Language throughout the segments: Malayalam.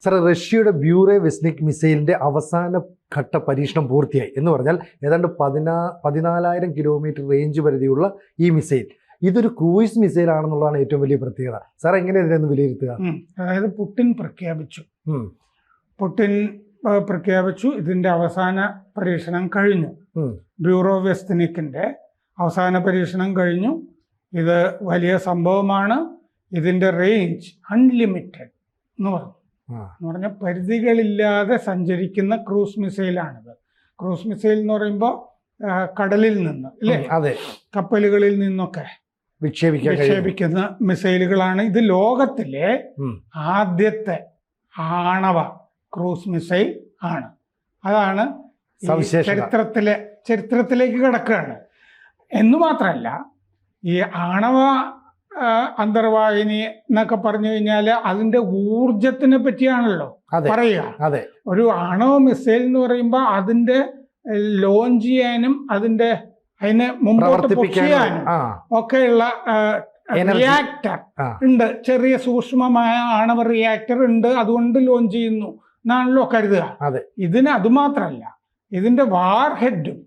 സാർ, റഷ്യയുടെ ബ്യൂറെ വെസ്നിക് മിസൈലിന്റെ അവസാന ഘട്ട പരീക്ഷണം പൂർത്തിയായി എന്ന് പറഞ്ഞാൽ ഏതാണ്ട് 14,000 കിലോമീറ്റർ റേഞ്ച് പരിധിയുള്ള ഈ മിസൈൽ ഇതൊരു ക്രൂയിസ് മിസൈൽ ആണെന്നുള്ളതാണ് ഏറ്റവും വലിയ പ്രത്യേകത. സാർ, എങ്ങനെ ഇതിനെ വിലയിരുത്തുക? അതായത് പുടിൻ പ്രഖ്യാപിച്ചു ഇതിന്റെ അവസാന പരീക്ഷണം കഴിഞ്ഞു. ബ്യൂറോ വെസ്നിക്കിന്റെ അവസാന പരീക്ഷണം കഴിഞ്ഞു. ഇത് വലിയ സംഭവമാണ്. ഇതിന്റെ റേഞ്ച് അൺലിമിറ്റഡ് എന്ന് പറഞ്ഞാൽ പരിധികളില്ലാതെ സഞ്ചരിക്കുന്ന ക്രൂസ് മിസൈലാണിത്. ക്രൂസ് മിസൈൽ എന്ന് പറയുമ്പോൾ കടലിൽ നിന്ന് അല്ലേ, കപ്പലുകളിൽ നിന്നൊക്കെ വിക്ഷേപിക്കുന്ന മിസൈലുകളാണ്. ഇത് ലോകത്തിലെ ആദ്യത്തെ ആണവ ക്രൂസ് മിസൈൽ ആണ്. അതാണ് ചരിത്രത്തിലേക്ക് കിടക്കുകയാണ്. എന്ന് മാത്രമല്ല, ഈ ആണവ അന്തർവാഹിനി എന്നൊക്കെ പറഞ്ഞു കഴിഞ്ഞാൽ അതിന്റെ ഊർജത്തിനെ പറ്റിയാണല്ലോ പറയുക. ഒരു ആണവ മിസൈൽ എന്ന് പറയുമ്പോൾ അതിന്റെ ലോഞ്ച് ചെയ്യാനും അതിനെ മുമ്പോട്ട് പൊക്കിയാനും ഒക്കെയുള്ള റിയാക്ടർ ഉണ്ട്. ചെറിയ സൂക്ഷ്മമായ ആണവ റിയാക്ടർ ഉണ്ട്. അതുകൊണ്ട് ലോഞ്ച് ചെയ്യുന്നു എന്നാണല്ലോ കരുതുക. ഇതിന് അതുമാത്രമല്ല, ഇതിന്റെ വാർ ഹെഡും,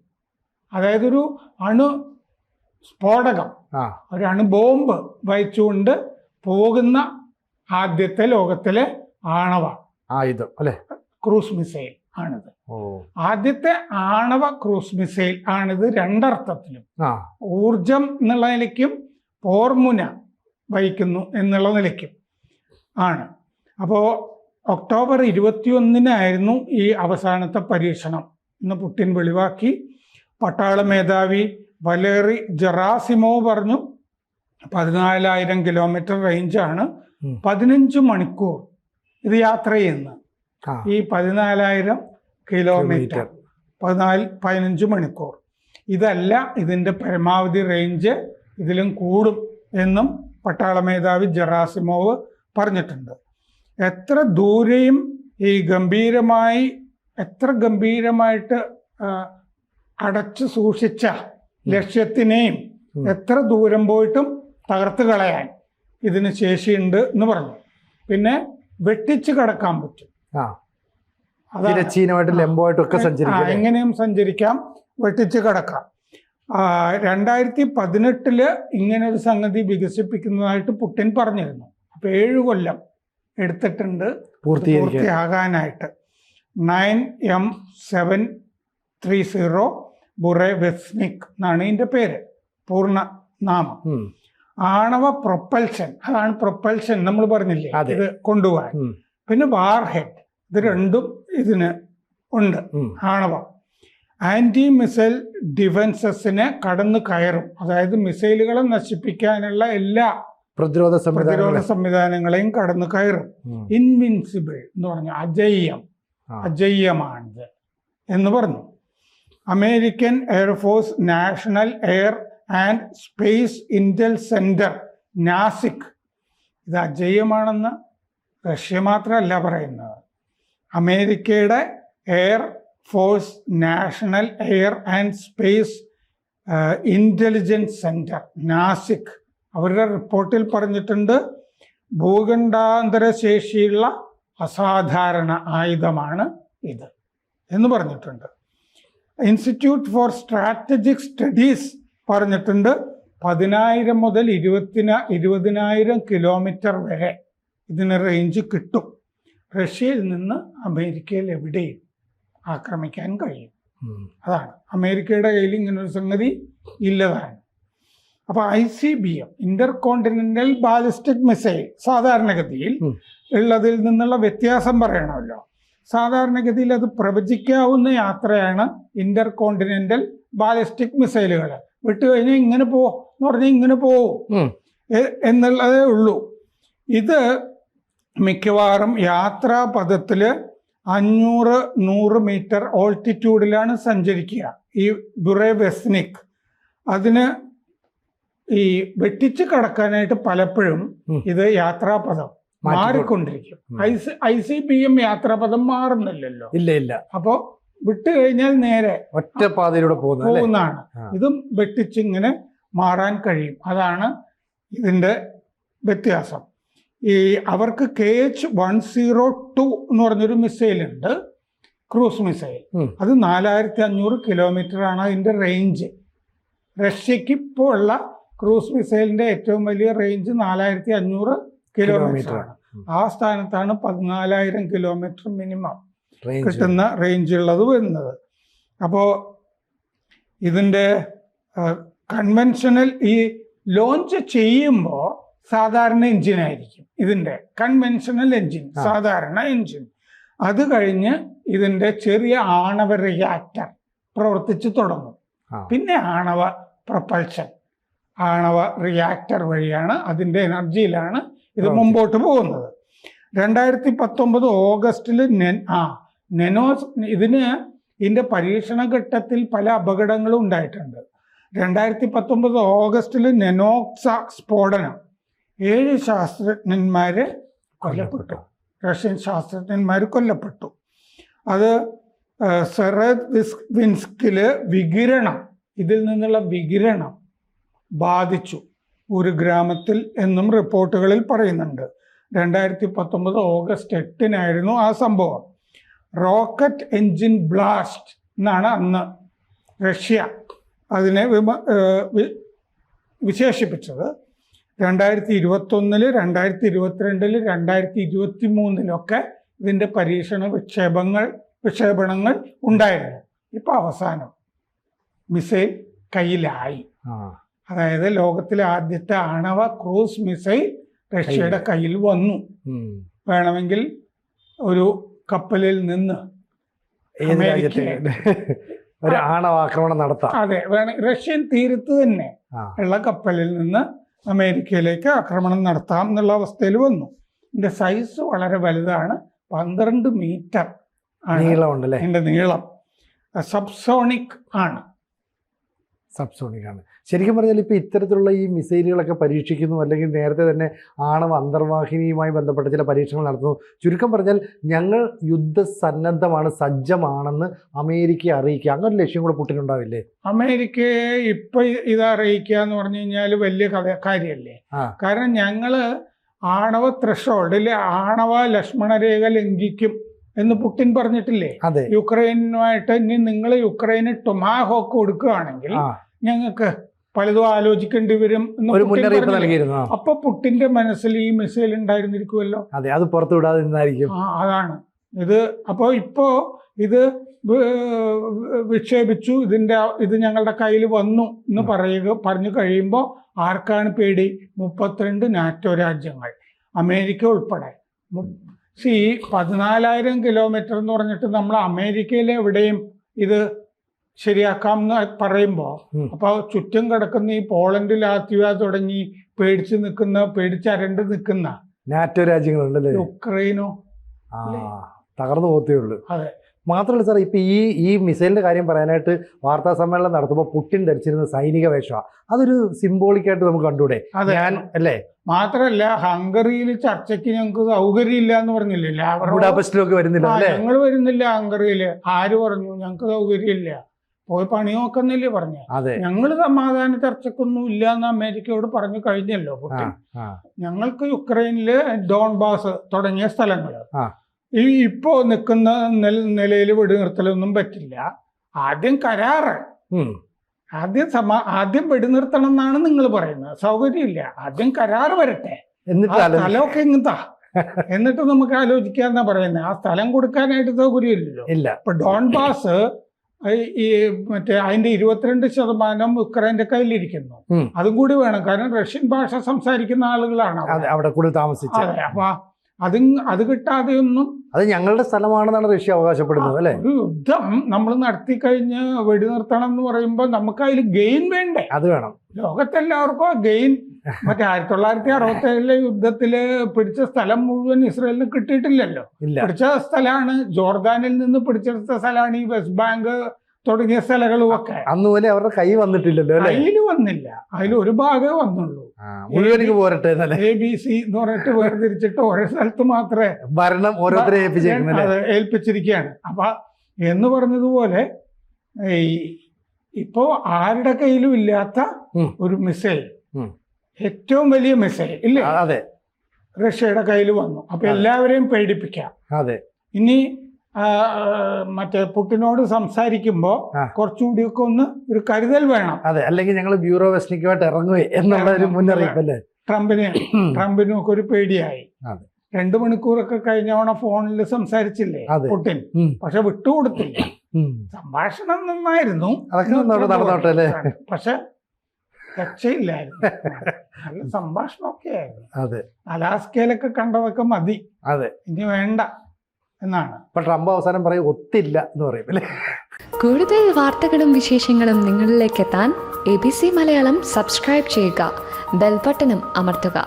അതായത് ഒരു സ്ഫോടകം, ഒരു അണുബോംബ് വഹിച്ചുകൊണ്ട് പോകുന്ന ആദ്യത്തെ ലോകത്തിലെ ആണവ ആയുധം അല്ലെ ക്രൂസ് മിസൈൽ ആണിത്. ആദ്യത്തെ ആണവ ക്രൂസ് മിസൈൽ ആണിത്. രണ്ടർത്ഥത്തിലും, ഊർജം എന്നുള്ള നിലയ്ക്കും പോർമുന വഹിക്കുന്നു എന്നുള്ള നിലയ്ക്കും ആണ്. അപ്പോൾ ഒക്ടോബർ 21 ഈ അവസാനത്തെ പരീക്ഷണം എന്ന് പുടിൻ വെളിവാക്കി. പട്ടാള മേധാവി വലേറി ജെറാസിമോവ് പറഞ്ഞു 14,000 കിലോമീറ്റർ റേഞ്ചാണ്. 15 മണിക്കൂർ ഇത് യാത്ര ചെയ്യുന്നു. ഈ 14,000 കിലോമീറ്റർ 15 മണിക്കൂർ. ഇതല്ല ഇതിൻ്റെ പരമാവധി റേഞ്ച്, ഇതിലും കൂടും എന്നും പട്ടാള മേധാവി ജെറാസിമോവ് പറഞ്ഞിട്ടുണ്ട്. എത്ര ദൂരെയും ഈ എത്ര ഗംഭീരമായിട്ട് അടച്ചു സൂക്ഷിച്ച ലക്ഷ്യത്തിനെയും എത്ര ദൂരം പോയിട്ടും തകർത്ത് കളയാൻ ഇതിന് ശേഷിയുണ്ട് എന്ന് പറഞ്ഞു. പിന്നെ വെട്ടിച്ച് കടക്കാൻ പറ്റും, എങ്ങനെയും സഞ്ചരിക്കാം, വെട്ടിച്ച് കടക്കാം. 2018 ഇങ്ങനെ ഒരു സംഗതി വികസിപ്പിക്കുന്നതായിട്ട് പുടിൻ പറഞ്ഞിരുന്നു. അപ്പൊ 7 കൊല്ലം എടുത്തിട്ടുണ്ട് പൂർത്തിയാകാനായിട്ട്. 9M730 ബുറെ വെസ്നിക് എന്നാണ് ഇതിന്റെ പേര്, പൂർണ്ണ നാമം. ആണവ പ്രൊപ്പൽഷൻ, അതാണ് പ്രൊപ്പൽഷൻ നമ്മൾ പറഞ്ഞില്ലേ, ഇത് കൊണ്ടുപോകാൻ. പിന്നെ വാർ ഹെഡ്, ഇത് രണ്ടും ഇതിന് ഉണ്ട്. ആണവ ആന്റി മിസൈൽ ഡിഫൻസസിനെ കടന്നു കയറും. അതായത് മിസൈലുകളെ നശിപ്പിക്കാനുള്ള എല്ലാ പ്രതിരോധ സംവിധാനങ്ങളെയും കടന്നു കയറും. ഇൻവിൻസിബിൾ എന്ന് പറഞ്ഞാൽ അജയ്യമാണിത് എന്ന് പറഞ്ഞു. American air force national air and space intel centre NASIC, ഇത് അജയ്യമാണെന്ന് റഷ്യ മാത്രമല്ല പറയുന്നത്. അമേരിക്കയുടെ air force national air and space intelligence centre NASIC അവരുടെ റിപ്പോർട്ടിൽ പറഞ്ഞിട്ടുണ്ട്, ഭൂഖണ്ഡാന്തര ശേഷിയുള്ള അസാധാരണ ആയുധമാണ് ഇത് എന്ന് പറഞ്ഞിട്ടുണ്ട്. ഇൻസ്റ്റിറ്റ്യൂട്ട് ഫോർ സ്ട്രാറ്റജിക് സ്റ്റഡീസ് പറഞ്ഞിട്ടുണ്ട് 10,000 മുതൽ 20,000 കിലോമീറ്റർ വരെ ഇതിന് റേഞ്ച് കിട്ടും. റഷ്യയിൽ നിന്ന് അമേരിക്കയിൽ എവിടെയും ആക്രമിക്കാൻ കഴിയും. അതാണ് അമേരിക്കയുടെ കയ്യിൽ ഇങ്ങനൊരു സംഗതി ഇല്ലതാണ്. അപ്പോൾ ICBM ഇന്റർകോണ്ടിനെന്റൽ ബാലിസ്റ്റിക് മിസൈൽ സാധാരണഗതിയിൽ ഉള്ളതിൽ നിന്നുള്ള വ്യത്യാസം പറയണമല്ലോ. സാധാരണഗതിയിൽ അത് പ്രവചിക്കാവുന്ന യാത്രയാണ് ഇന്റർകോണ്ടിനെന്റൽ ബാലിസ്റ്റിക് മിസൈലുകൾ. വിട്ടു കഴിഞ്ഞാൽ ഇങ്ങനെ എന്ന് പറഞ്ഞാൽ ഇങ്ങനെ പോവും എന്നുള്ളതേ ഉള്ളൂ. ഇത് മിക്കവാറും യാത്രാപഥത്തിൽ 500-100 മീറ്റർ ഓൾട്ടിറ്റ്യൂഡിലാണ് സഞ്ചരിക്കുക. ഈ ബുറെ വെസ്നിക് അതിന് ഈ വെട്ടിച്ച് കടക്കാനായിട്ട് പലപ്പോഴും ഇത് യാത്രാപഥം മാറിക്കൊണ്ടിരിക്കും. ICBM യാത്രാപഥം മാറുന്നില്ലല്ലോ. ഇല്ല. അപ്പോ വിട്ടു കഴിഞ്ഞാൽ നേരെ ഒറ്റ പാതയിലൂടെ പോകുന്നതാണ്. ഇതും വെട്ടിച്ചിങ്ങനെ മാറാൻ കഴിയും. അതാണ് ഇതിന്റെ വ്യത്യാസം. ഈ അവർക്ക് KH-102 എന്ന് പറഞ്ഞൊരു മിസൈലുണ്ട്, ക്രൂസ് മിസൈൽ. അത് 4500 കിലോമീറ്റർ ആണ് അതിൻ്റെ റേഞ്ച്. റഷ്യക്ക് ഇപ്പോൾ ഉള്ള ക്രൂസ് മിസൈലിൻ്റെ ഏറ്റവും വലിയ റേഞ്ച് 4500 കിലോമീറ്റർ ആണ്. ആ സ്ഥാനത്താണ് 14,000 കിലോമീറ്റർ മിനിമം കിട്ടുന്ന റേഞ്ച് ഉള്ളത് വരുന്നത്. അപ്പോൾ ഇതിൻ്റെ കൺവെൻഷനൽ ഈ ലോഞ്ച് ചെയ്യുമ്പോൾ സാധാരണ എഞ്ചിനായിരിക്കും ഇതിൻ്റെ കൺവെൻഷണൽ എഞ്ചിൻ, സാധാരണ എഞ്ചിൻ. അത് കഴിഞ്ഞ് ഇതിൻ്റെ ചെറിയ ആണവ റിയാക്ടർ പ്രവർത്തിച്ചു തുടങ്ങും. പിന്നെ ആണവ പ്രൊപ്പൽഷൻ, ആണവ റിയാക്ടർ വഴിയാണ് അതിൻ്റെ എനർജിയിലാണ് ഇത് മുമ്പോട്ട് പോകുന്നത്. 2019 ഓഗസ്റ്റിൽ ഇതിൻ്റെ പരീക്ഷണ ഘട്ടത്തിൽ പല അപകടങ്ങളും ഉണ്ടായിട്ടുണ്ട്. 2019 ഓഗസ്റ്റിൽ നെനോക്സ സ്ഫോടനം 7 ശാസ്ത്രജ്ഞന്മാർ കൊല്ലപ്പെട്ടു, റഷ്യൻ ശാസ്ത്രജ്ഞന്മാർ കൊല്ലപ്പെട്ടു. അത് സെറവിൻസ്കില് വികിരണം, ഇതിൽ നിന്നുള്ള വികിരണം ബാധിച്ചു ഒരു ഗ്രാമത്തിൽ എന്നും റിപ്പോർട്ടുകളിൽ പറയുന്നുണ്ട്. 2019 ഓഗസ്റ്റ് 8 ആ സംഭവം. റോക്കറ്റ് എൻജിൻ ബ്ലാസ്റ്റ് എന്നാണ് അന്ന് റഷ്യ അതിനെ വിശേഷിപ്പിച്ചത്. 2021, 2022, 2023 ഇതിൻ്റെ വിക്ഷേപണങ്ങൾ ഉണ്ടായിരുന്നു. ഇപ്പോൾ അവസാനം മിസൈൽ കയ്യിലായി. അതായത് ലോകത്തിലെ ആദ്യത്തെ ആണവ ക്രൂസ് മിസൈൽ റഷ്യയുടെ കയ്യിൽ വന്നു. വേണമെങ്കിൽ ഒരു കപ്പലിൽ നിന്ന് ഒരു ആണവാക്രമണം നടത്താം. അതെ, റഷ്യൻ തീരത്ത് തന്നെ ഉള്ള കപ്പലിൽ നിന്ന് അമേരിക്കയിലേക്ക് ആക്രമണം നടത്താം എന്നുള്ള അവസ്ഥയിൽ വന്നു. ഇതിന്റെ സൈസ് വളരെ വലുതാണ്, 12 മീറ്റർ നീളമുണ്ടല്ലേ ഇതിന്റെ നീളം. സബ്സോണിക് ആണ്. ശരിക്കും പറഞ്ഞാൽ ഇപ്പൊ ഇത്തരത്തിലുള്ള ഈ മിസൈലുകളൊക്കെ പരീക്ഷിക്കുന്നു, അല്ലെങ്കിൽ നേരത്തെ തന്നെ ആണവ അന്തർവാഹിനിയുമായി ബന്ധപ്പെട്ട ചില പരീക്ഷണങ്ങൾ നടത്തുന്നു. ചുരുക്കം പറഞ്ഞാൽ ഞങ്ങൾ യുദ്ധസന്നദ്ധമാണ്, സജ്ജമാണെന്ന് അമേരിക്കയെ അറിയിക്കുക, അങ്ങനെ ലക്ഷ്യം കൂടെ പുട്ടിനുണ്ടാവില്ലേ? അമേരിക്കയെ ഇപ്പൊ ഇത് അറിയിക്കുക എന്ന് പറഞ്ഞു കഴിഞ്ഞാൽ വലിയ കാര്യമല്ലേ. കാരണം ഞങ്ങള് ആണവ ത്രഷോൾഡിലെ ആണവ ലക്ഷ്മണരേഖ ലംഘിക്കും എന്ന് പുടിൻ പറഞ്ഞിട്ടില്ലേ? യുക്രൈനുമായിട്ട് ഇനി നിങ്ങൾ യുക്രൈന് ടൊമാഹോക്ക് കൊടുക്കുകയാണെങ്കിൽ ഞങ്ങൾക്ക് പലതും ആലോചിക്കേണ്ടി വരും എന്ന് മുന്നറിയിപ്പ് നൽകിയിരുന്നു. അപ്പൊ പുടിന്റെ മനസ്സിൽ ഈ മിസൈൽ ഉണ്ടായിരുന്നിരിക്കുമല്ലോ. അതെ, അത് പുറത്തു വിടാതെ നിന്നായിരിക്കും. അതാണ് ഇത്. അപ്പോൾ ഇപ്പോ ഇത് വിക്ഷേപിച്ചു, ഇത് ഞങ്ങളുടെ കയ്യിൽ വന്നു എന്ന് പറഞ്ഞു കഴിയുമ്പോൾ ആർക്കാണ് പേടി? 32 നാറ്റോ രാജ്യങ്ങൾ, അമേരിക്ക ഉൾപ്പെടെ. 14,000 കിലോമീറ്റർ എന്ന് പറഞ്ഞിട്ട് നമ്മൾ അമേരിക്കയിലെ എവിടെയും ഇത് ശരിയാക്കാം എന്ന് പറയുമ്പോൾ, അപ്പൊ ചുറ്റും കിടക്കുന്ന ഈ പോളണ്ട്, ലാത്വിയ തുടങ്ങി പേടിച്ചരണ്ട് നിൽക്കുന്ന നാറ്റോ രാജ്യങ്ങളുണ്ടല്ലേ, യുക്രൈനോ തകർന്നു പോകത്തേ ഉള്ളൂ. അതെ. മാത്രമല്ല സാർ, ഇപ്പൊ ഈ മിസൈലിന്റെ കാര്യം പറയാനായിട്ട് വാർത്താ സമ്മേളനം നടത്തുമ്പോൾ പുടിൻ ധരിച്ചിരുന്ന സൈനിക വേഷമാണ്, അതൊരു സിംബോളിക്കായിട്ട് നമുക്ക് കണ്ടുകൂടെ? അല്ലേ? മാത്രല്ല, ഹംഗറിയിൽ ചർച്ചയ്ക്ക് ഞങ്ങൾക്ക് സൗകര്യമില്ല എന്ന് പറഞ്ഞില്ലേ? ബുഡാപെസ്റ്റിലൊക്കെ വരുന്നില്ല, ഞങ്ങൾ വരുന്നില്ല ഹംഗറിയില്. ആര് പറഞ്ഞു ഞങ്ങൾക്ക് സൗകര്യമില്ല? പോയി പണി നോക്കുന്നില്ലേ പറഞ്ഞ? ഞങ്ങള് സമാധാന ചർച്ചക്കൊന്നും ഇല്ല എന്ന് അമേരിക്കയോട് പറഞ്ഞു കഴിഞ്ഞല്ലോ പുടിൻ. ഞങ്ങൾക്ക് യുക്രൈനില് ഡോൺബാസ് തുടങ്ങിയ സ്ഥലങ്ങള് ഇപ്പോ നിൽക്കുന്ന നിലയിൽ വെടിനിർത്തലൊന്നും പറ്റില്ല. ആദ്യം കരാറ്, ആദ്യം വെടിനിർത്തണം എന്നാണ് നിങ്ങൾ പറയുന്നത്. സൗകര്യമില്ല, ആദ്യം കരാറ് വരട്ടെ, സ്ഥലമൊക്കെ ഇങ്ങത്താ, എന്നിട്ട് നമുക്ക് ആലോചിക്കാന്നാ പറയുന്നത്. ആ സ്ഥലം കൊടുക്കാനായിട്ട് സൗകര്യമില്ലല്ലോ. ഇപ്പൊ ഡോൺബാസ് അതിന്റെ 22% യുക്രൈന്റെ കയ്യിലിരിക്കുന്നു. അതും കൂടി വേണം, കാരണം റഷ്യൻ ഭാഷ സംസാരിക്കുന്ന ആളുകളാണ് അവിടെ കൂടുതൽ താമസിച്ചത്. അപ്പൊ അത് കിട്ടാതെയൊന്നും, അത് ഞങ്ങളുടെ സ്ഥലമാണെന്നാണ് റഷ്യ അവകാശപ്പെടുന്നത് അല്ലെ? ഒരു യുദ്ധം നമ്മൾ നടത്തി കഴിഞ്ഞ് വെടിനിർത്തണം എന്ന് പറയുമ്പോൾ നമുക്ക് അതിൽ ഗെയിൻ വേണ്ടേ? അത് വേണം. ലോകത്തെല്ലാവർക്കും ഗെയിൻ. 1967 യുദ്ധത്തില് പിടിച്ച സ്ഥലം മുഴുവൻ ഇസ്രയേലിന് കിട്ടിയിട്ടില്ലല്ലോ. പിടിച്ച സ്ഥലമാണ്, ജോർദാനിൽ നിന്ന് പിടിച്ചെടുത്ത സ്ഥലമാണ് ഈ വെസ്റ്റ് ബാങ്ക് തുടങ്ങിയ സ്ഥലങ്ങളും ഒക്കെ. അന്ന് പോലെ അവരുടെ കൈ വന്നിട്ടില്ലല്ലോ, കയ്യിൽ വന്നില്ല. അതിലൊരു ഭാഗമേ വന്നുള്ളൂ. പോരട്ടെ ABC എന്ന് പറഞ്ഞിട്ട് വേർതിരിച്ചിട്ട് ഓരോ സ്ഥലത്ത് മാത്രമേ ഭരണം ഓരോരുത്തരെ ഏൽപ്പിച്ചിരിക്കുകയാണ്. അപ്പൊ എന്ന് പറഞ്ഞതുപോലെ ഇപ്പോ ആരുടെ കയ്യിലും ഇല്ലാത്ത ഒരു മിസൈൽ, ഏറ്റവും വലിയ മിസൈൽ ഇല്ലേ? അതെ, റഷ്യയുടെ കയ്യിൽ വന്നു. അപ്പൊ എല്ലാവരെയും പേടിപ്പിക്കാം. അതെ. ഇനി മറ്റേ പുടിനോട് സംസാരിക്കുമ്പോ കുറച്ചുകൂടിയൊക്കെ ഒന്ന് ഒരു കരുതൽ വേണം. അതെ, അല്ലെങ്കിൽ ഞങ്ങൾ ബ്യൂറോ വെസ്നിക്കുമായിട്ട് ഇറങ്ങുകയെ എന്നുള്ള ഒരു മുന്നറിയിപ്പല്ലേ. ട്രംപിനും ഒക്കെ ഒരു പേടിയായി. 2 മണിക്കൂറൊക്കെ കഴിഞ്ഞവണ ഫോണിൽ സംസാരിച്ചില്ലേ പുടിൻ, പക്ഷെ വിട്ടുകൊടുത്തില്ല. സംഭാഷണം നന്നായിരുന്നു, പക്ഷെ രക്ഷയില്ലായിരുന്നു. നല്ല സംഭാഷണമൊക്കെ ആയിരുന്നു. അലാസ്കയിലൊക്കെ കണ്ടതൊക്കെ മതി, ഇനി വേണ്ട എന്നാണ്. ട്രംപ് അവസാനം പറയും ഒത്തില്ല എന്ന് പറയും അല്ലേ. കൂടുതൽ വാർത്തകളും വിശേഷങ്ങളും നിങ്ങളിലേക്ക് എത്താൻ ABC മലയാളം സബ്സ്ക്രൈബ് ചെയ്യുക, ബെൽ ബട്ടണും അമർത്തുക.